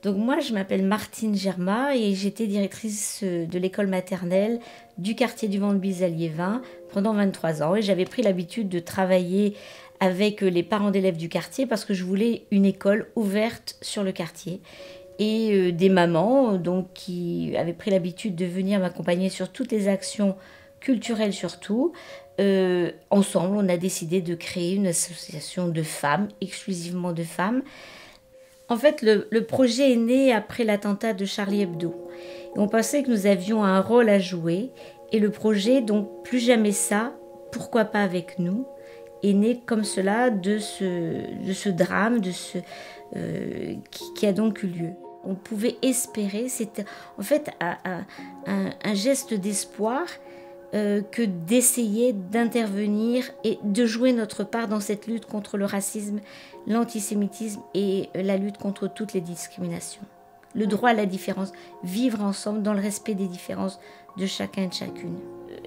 Donc moi, je m'appelle Martine Germa et j'étais directrice de l'école maternelle du quartier du Vent-de-Bise à Liévin pendant 23 ans. Et j'avais pris l'habitude de travailler avec les parents d'élèves du quartier parce que je voulais une école ouverte sur le quartier. Et des mamans donc, qui avaient pris l'habitude de venir m'accompagner sur toutes les actions culturelles surtout. Ensemble, on a décidé de créer une association de femmes, exclusivement de femmes. En fait, le projet est né après l'attentat de Charlie Hebdo. Et on pensait que nous avions un rôle à jouer. Et le projet, donc Plus jamais ça, pourquoi pas avec nous, est né comme cela de ce drame qui a donc eu lieu. On pouvait espérer, c'était en fait un geste d'espoir que d'essayer d'intervenir et de jouer notre part dans cette lutte contre le racisme, l'antisémitisme et la lutte contre toutes les discriminations. Le droit à la différence, vivre ensemble dans le respect des différences de chacun et de chacune.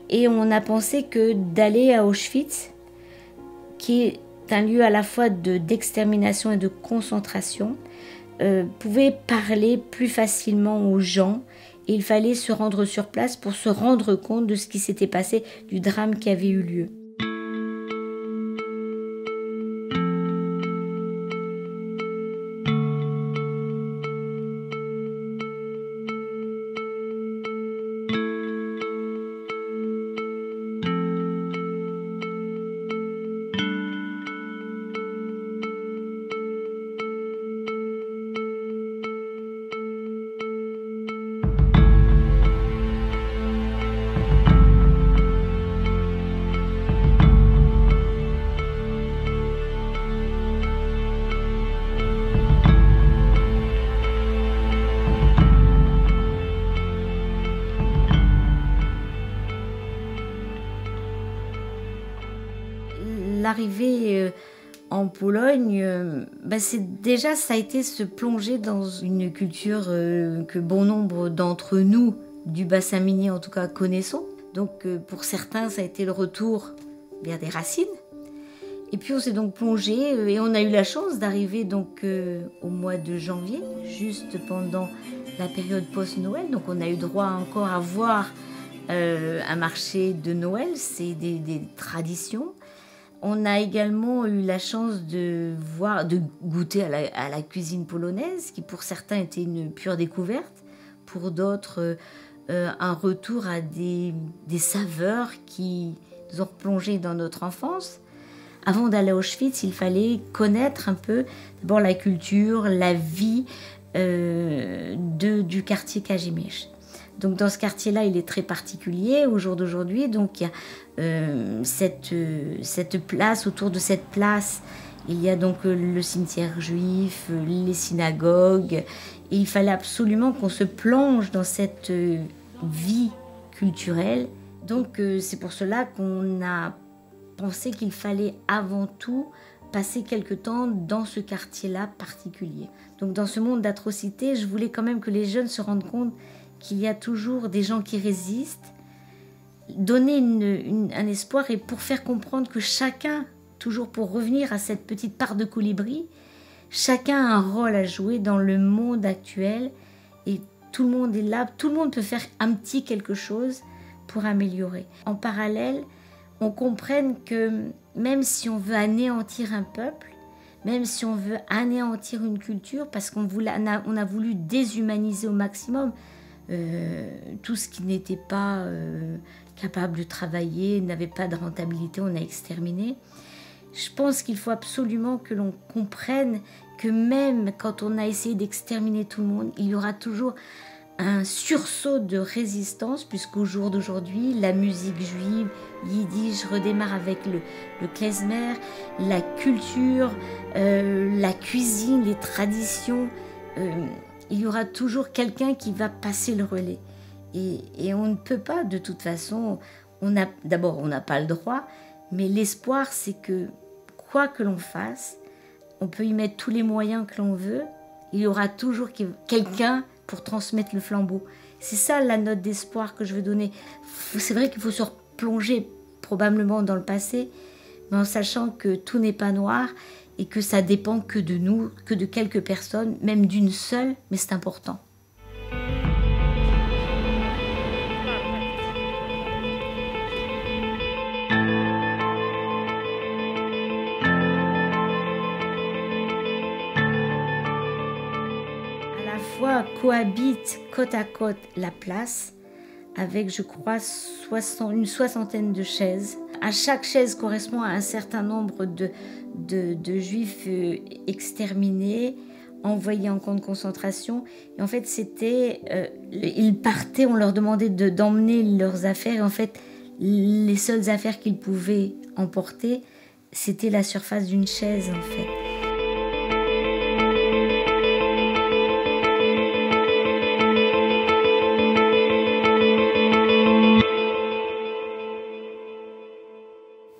Et on a pensé que d'aller à Auschwitz, qui est un lieu à la fois d'extermination et de concentration, pouvait parler plus facilement aux gens. Et il fallait se rendre sur place pour se rendre compte de ce qui s'était passé, du drame qui avait eu lieu. L'arrivée en Pologne, ça a été se plonger dans une culture que bon nombre d'entre nous, du bassin minier en tout cas, connaissons. Donc pour certains, ça a été le retour vers des racines. Et puis on s'est donc plongé et on a eu la chance d'arriver donc au mois de janvier, juste pendant la période post-Noël. Donc on a eu droit encore à voir un marché de Noël, c'est des traditions. On a également eu la chance de goûter à la cuisine polonaise, qui pour certains était une pure découverte, pour d'autres un retour à des saveurs qui nous ont replongés dans notre enfance. Avant d'aller à Auschwitz, il fallait connaître un peu d'abord la culture, la vie du quartier Kazimierz. Donc dans ce quartier-là, il est très particulier au jour d'aujourd'hui. Donc il y a cette place, autour de cette place, il y a donc le cimetière juif, les synagogues. Et il fallait absolument qu'on se plonge dans cette vie culturelle. Donc c'est pour cela qu'on a pensé qu'il fallait avant tout passer quelque temps dans ce quartier-là particulier. Donc dans ce monde d'atrocités, je voulais quand même que les jeunes se rendent compte qu'il y a toujours des gens qui résistent, donner un espoir et pour faire comprendre que chacun, toujours pour revenir à cette petite part de colibri, chacun a un rôle à jouer dans le monde actuel et tout le monde est là, tout le monde peut faire un petit quelque chose pour améliorer. En parallèle, on comprenne que même si on veut anéantir un peuple, même si on veut anéantir une culture, parce qu'on a voulu déshumaniser au maximum, tout ce qui n'était pas capable de travailler, n'avait pas de rentabilité, on a exterminé. Je pense qu'il faut absolument que l'on comprenne que même quand on a essayé d'exterminer tout le monde, il y aura toujours un sursaut de résistance, puisqu'au jour d'aujourd'hui, la musique juive, yiddish, redémarre avec le klezmer, la culture, la cuisine, les traditions. Il y aura toujours quelqu'un qui va passer le relais. Et on ne peut pas, de toute façon, d'abord, on n'a pas le droit, mais l'espoir, c'est que, quoi que l'on fasse, on peut y mettre tous les moyens que l'on veut, il y aura toujours quelqu'un pour transmettre le flambeau. C'est ça la note d'espoir que je veux donner. C'est vrai qu'il faut se replonger probablement dans le passé, mais en sachant que tout n'est pas noir et que ça dépend que de nous, que de quelques personnes, même d'une seule, mais c'est important. À la fois cohabite côte à côte la place avec, je crois, une soixantaine de chaises. À chaque chaise correspond à un certain nombre de juifs exterminés, envoyés en camp de concentration. Et en fait, ils partaient, on leur demandait d'emmener leurs affaires. Et en fait, les seules affaires qu'ils pouvaient emporter, c'était la surface d'une chaise, en fait.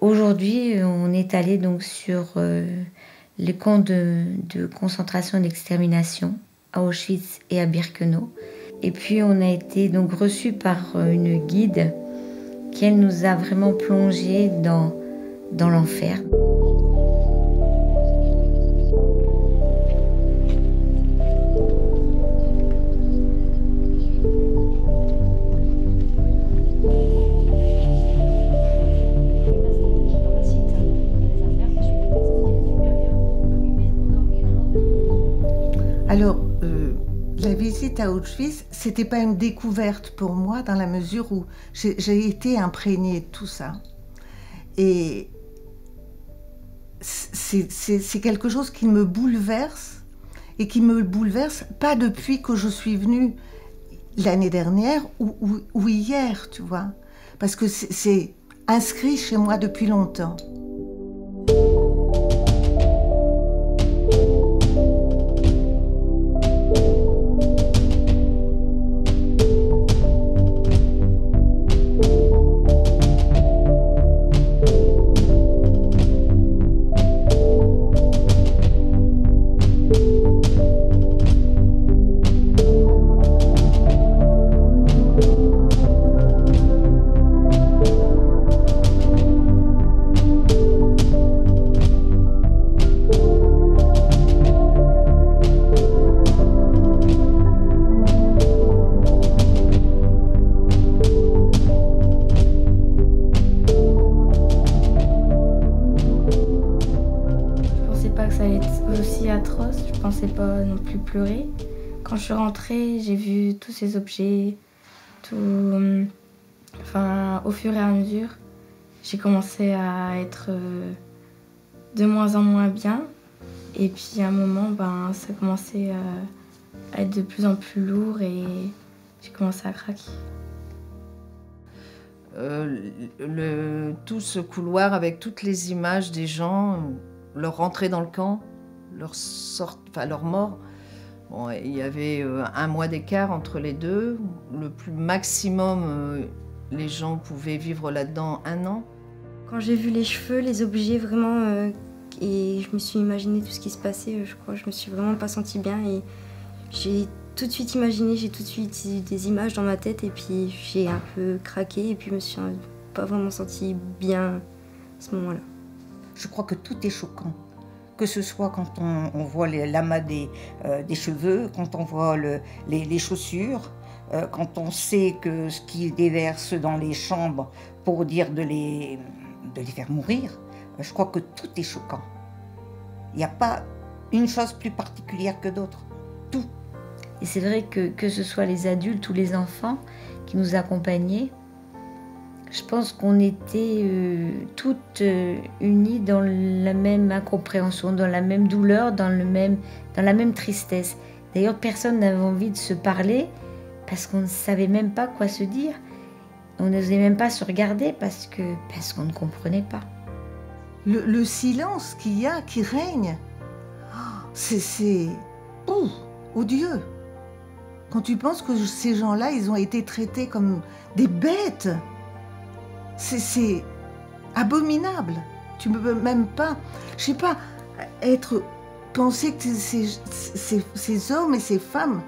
Aujourd'hui, on est allé donc sur les camps de concentration et d'extermination à Auschwitz et à Birkenau. Et puis on a été donc reçus par une guide qui elle nous a vraiment plongé dans l'enfer. Alors, la visite à Auschwitz, c'était pas une découverte pour moi dans la mesure où j'ai été imprégnée de tout ça. Et c'est quelque chose qui me bouleverse, et qui me bouleverse pas depuis que je suis venue l'année dernière ou hier, tu vois, parce que c'est inscrit chez moi depuis longtemps. Aussi atroce, je pensais pas non plus pleurer. Quand je suis rentrée, j'ai vu tous ces objets, au fur et à mesure, j'ai commencé à être de moins en moins bien. Et puis à un moment, ça commençait à être de plus en plus lourd et j'ai commencé à craquer. Tout ce couloir avec toutes les images des gens, leur rentrée dans le camp, leur mort. Bon, il y avait un mois d'écart entre les deux. Le plus maximum, les gens pouvaient vivre là-dedans 1 an. Quand j'ai vu les cheveux, les objets vraiment, et je me suis imaginé tout ce qui se passait, je crois que je me suis vraiment pas sentie bien et j'ai tout de suite imaginé, j'ai tout de suite eu des images dans ma tête et puis j'ai un peu craqué et puis je me suis pas vraiment sentie bien à ce moment-là. Je crois que tout est choquant. Que ce soit quand on voit l'amas des cheveux, quand on voit les chaussures, quand on sait que ce qui déverse dans les chambres pour dire de les faire mourir, je crois que tout est choquant. Il n'y a pas une chose plus particulière que d'autres. Tout. Et c'est vrai que ce soit les adultes ou les enfants qui nous accompagnaient, je pense qu'on était toutes unies dans la même incompréhension, dans la même douleur, dans la même tristesse. D'ailleurs, personne n'avait envie de se parler parce qu'on ne savait même pas quoi se dire. On n'osait même pas se regarder parce qu'on ne comprenait pas. Le silence qu'il y a, qui règne, c'est odieux. Quand tu penses que ces gens-là, ils ont été traités comme des bêtes, c'est abominable. Tu ne peux même pas, je sais pas, penser que ces hommes et ces femmes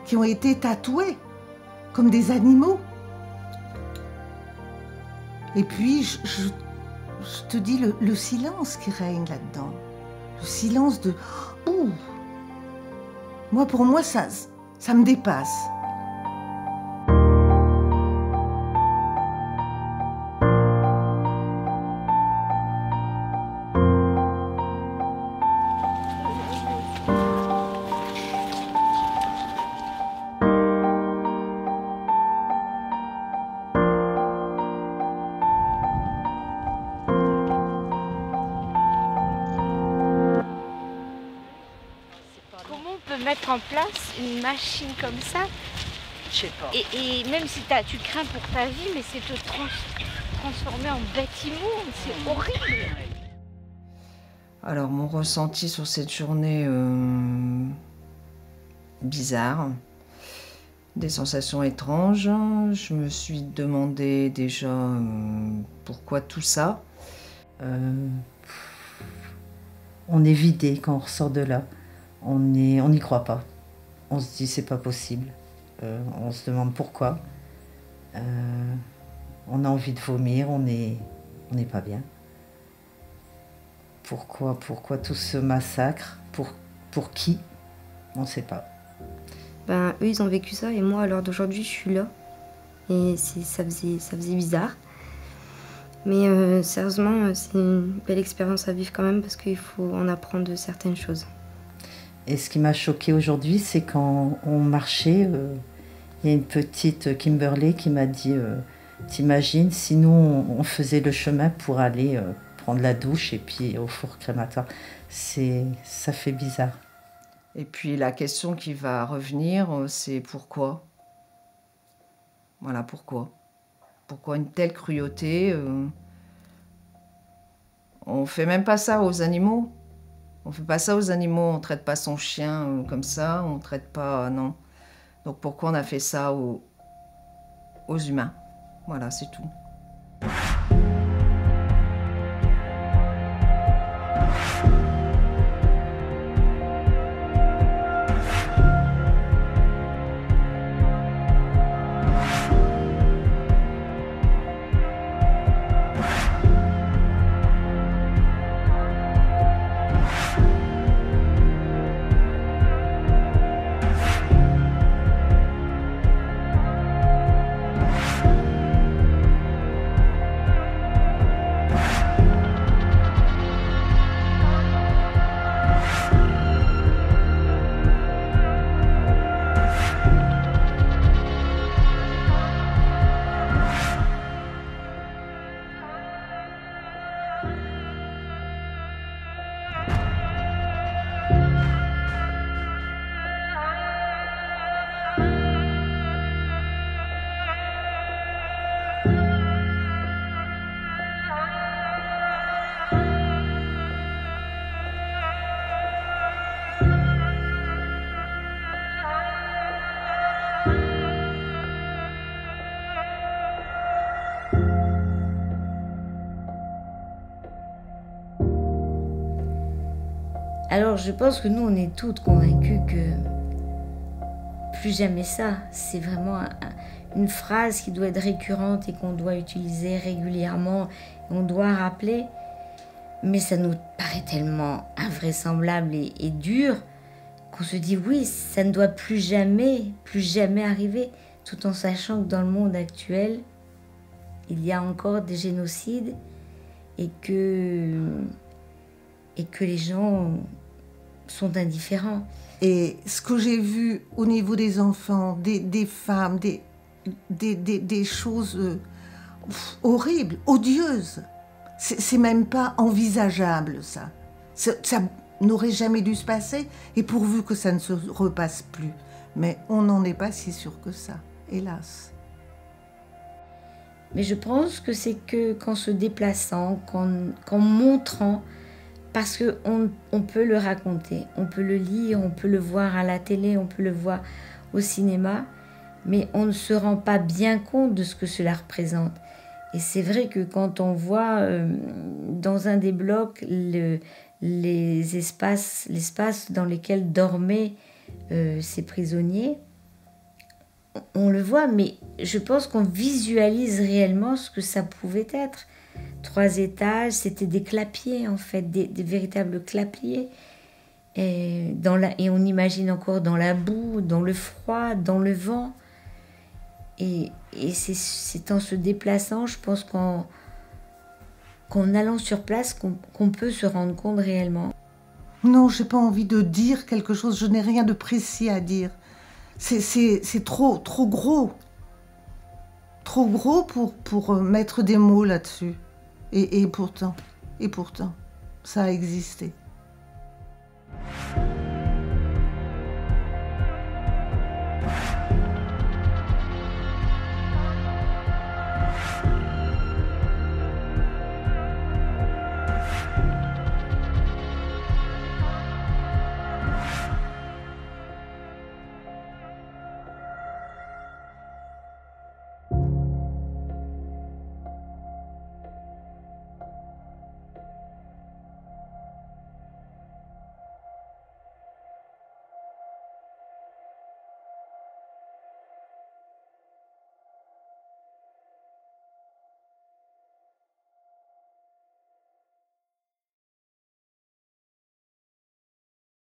qui ont été tatoués comme des animaux. Et puis, je te dis le silence qui règne là-dedans. Le silence de... Ouh. Moi, pour moi, ça me dépasse. Comment on peut mettre en place une machine comme ça? Je sais pas. Et même si tu crains pour ta vie, mais c'est te transformer en bête immonde, c'est horrible. Alors, mon ressenti sur cette journée bizarre, des sensations étranges. Je me suis demandé déjà pourquoi tout ça. On est vidé quand on ressort de là. On n'y croit pas. On se dit c'est pas possible. On se demande pourquoi. On a envie de vomir, on n'est pas bien. Pourquoi tout ce massacre? Pour qui? On ne sait pas. Ben, eux, ils ont vécu ça et moi, à l'heure d'aujourd'hui, je suis là. Et ça faisait bizarre. Mais sérieusement, c'est une belle expérience à vivre quand même parce qu'il faut en apprendre de certaines choses. Et ce qui m'a choquée aujourd'hui, c'est quand on marchait, il y a une petite Kimberley qui m'a dit t'imagines si nous, on faisait le chemin pour aller prendre la douche et puis au four crématoire. Ça fait bizarre. Et puis la question qui va revenir, c'est pourquoi? Voilà, pourquoi? Pourquoi une telle cruauté? On fait même pas ça aux animaux. On fait pas ça aux animaux, on traite pas son chien comme ça, on traite pas... non. Donc pourquoi on a fait ça aux humains? Voilà, c'est tout. Alors je pense que nous, on est toutes convaincues que plus jamais ça. C'est vraiment une phrase qui doit être récurrente et qu'on doit utiliser régulièrement. On doit rappeler. Mais ça nous paraît tellement invraisemblable et dur qu'on se dit oui, ça ne doit plus jamais arriver. Tout en sachant que dans le monde actuel, il y a encore des génocides et que les gens sont indifférents. Et ce que j'ai vu au niveau des enfants, des femmes, des choses horribles, odieuses, c'est même pas envisageable, ça. Ça n'aurait jamais dû se passer, et pourvu que ça ne se repasse plus. Mais on n'en est pas si sûr que ça, hélas. Mais je pense que c'est que qu'en se déplaçant, qu'en montrant, parce qu'on peut le raconter, on peut le lire, on peut le voir à la télé, on peut le voir au cinéma, mais on ne se rend pas bien compte de ce que cela représente. Et c'est vrai que quand on voit dans un des blocs l'espace dans lequel dormaient ces prisonniers, on le voit, mais je pense qu'on visualise réellement ce que ça pouvait être. 3 étages, c'était des clapiers en fait, des véritables clapiers. Et on imagine encore dans la boue, dans le froid, dans le vent. Et c'est en se déplaçant, je pense qu'en allant sur place, qu'on peut se rendre compte réellement. Non, j'ai pas envie de dire quelque chose, je n'ai rien de précis à dire. C'est trop gros. Trop gros pour mettre des mots là-dessus. Et pourtant, ça a existé.